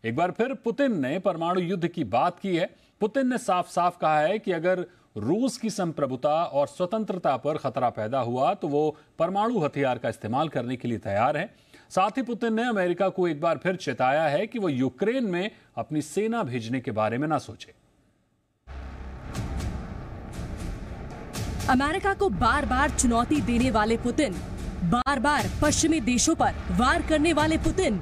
एक बार फिर पुतिन ने परमाणु युद्ध की बात की है। पुतिन ने साफ साफ कहा है कि अगर रूस की संप्रभुता और स्वतंत्रता पर खतरा पैदा हुआ तो वो परमाणु हथियार का इस्तेमाल करने के लिए तैयार है। साथ ही पुतिन ने अमेरिका को एक बार फिर चेताया है कि वो यूक्रेन में अपनी सेना भेजने के बारे में ना सोचे। अमेरिका को बार बार चुनौती देने वाले पुतिन, बार बार पश्चिमी देशों पर वार करने वाले पुतिन,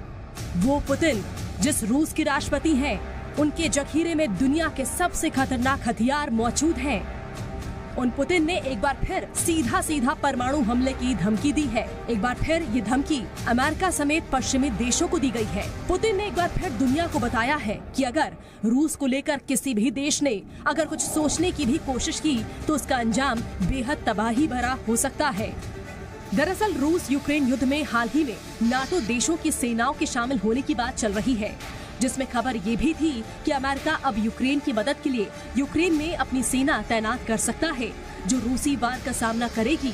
वो पुतिन जिस रूस के राष्ट्रपति हैं, उनके जखीरे में दुनिया के सबसे खतरनाक हथियार मौजूद हैं। उन पुतिन ने एक बार फिर सीधा परमाणु हमले की धमकी दी है। एक बार फिर ये धमकी अमेरिका समेत पश्चिमी देशों को दी गई है। पुतिन ने एक बार फिर दुनिया को बताया है कि अगर रूस को लेकर किसी भी देश ने अगर कुछ सोचने की भी कोशिश की तो उसका अंजाम बेहद तबाही भरा हो सकता है। दरअसल रूस यूक्रेन युद्ध में हाल ही में नाटो देशों की सेनाओं के शामिल होने की बात चल रही है, जिसमें खबर ये भी थी कि अमेरिका अब यूक्रेन की मदद के लिए यूक्रेन में अपनी सेना तैनात कर सकता है, जो रूसी वार का सामना करेगी।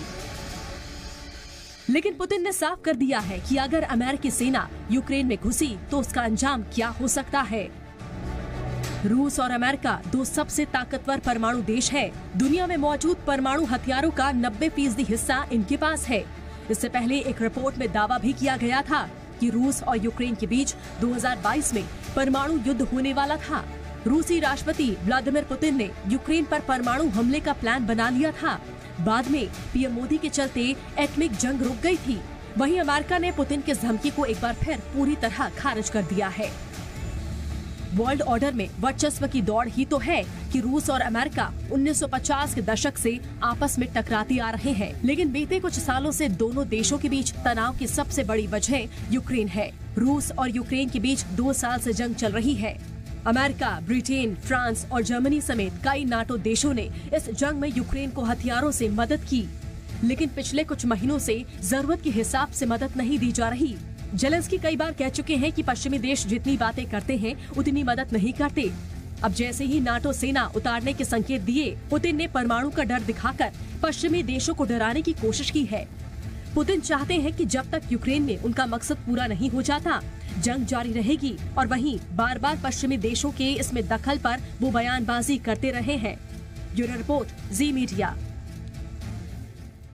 लेकिन पुतिन ने साफ कर दिया है कि अगर अमेरिकी सेना यूक्रेन में घुसी तो उसका अंजाम क्या हो सकता है। रूस और अमेरिका दो सबसे ताकतवर परमाणु देश हैं। दुनिया में मौजूद परमाणु हथियारों का 90% हिस्सा इनके पास है। इससे पहले एक रिपोर्ट में दावा भी किया गया था कि रूस और यूक्रेन के बीच 2022 में परमाणु युद्ध होने वाला था। रूसी राष्ट्रपति व्लादिमीर पुतिन ने यूक्रेन पर परमाणु हमले का प्लान बना लिया था। बाद में पीएम मोदी के चलते एटॉमिक जंग रुक गई थी। वहीं अमेरिका ने पुतिन की इस धमकी को एक बार फिर पूरी तरह खारिज कर दिया है। वर्ल्ड ऑर्डर में वर्चस्व की दौड़ ही तो है कि रूस और अमेरिका 1950 के दशक से आपस में टकराती आ रहे हैं, लेकिन बीते कुछ सालों से दोनों देशों के बीच तनाव की सबसे बड़ी वजह यूक्रेन है। रूस और यूक्रेन के बीच 2 साल से जंग चल रही है। अमेरिका, ब्रिटेन, फ्रांस और जर्मनी समेत कई नाटो देशों ने इस जंग में यूक्रेन को हथियारों से मदद की, लेकिन पिछले कुछ महीनों से जरूरत के हिसाब से मदद नहीं दी जा रही। जेलेंस्की कई बार कह चुके हैं कि पश्चिमी देश जितनी बातें करते हैं उतनी मदद नहीं करते। अब जैसे ही नाटो सेना उतारने के संकेत दिए, पुतिन ने परमाणु का डर दिखाकर पश्चिमी देशों को डराने की कोशिश की है। पुतिन चाहते हैं कि जब तक यूक्रेन में उनका मकसद पूरा नहीं हो जाता, जंग जारी रहेगी और वहीं बार बार पश्चिमी देशों के इसमें दखल पर वो बयानबाजी करते रहे हैं। ब्यूरो रिपोर्ट, जी मीडिया।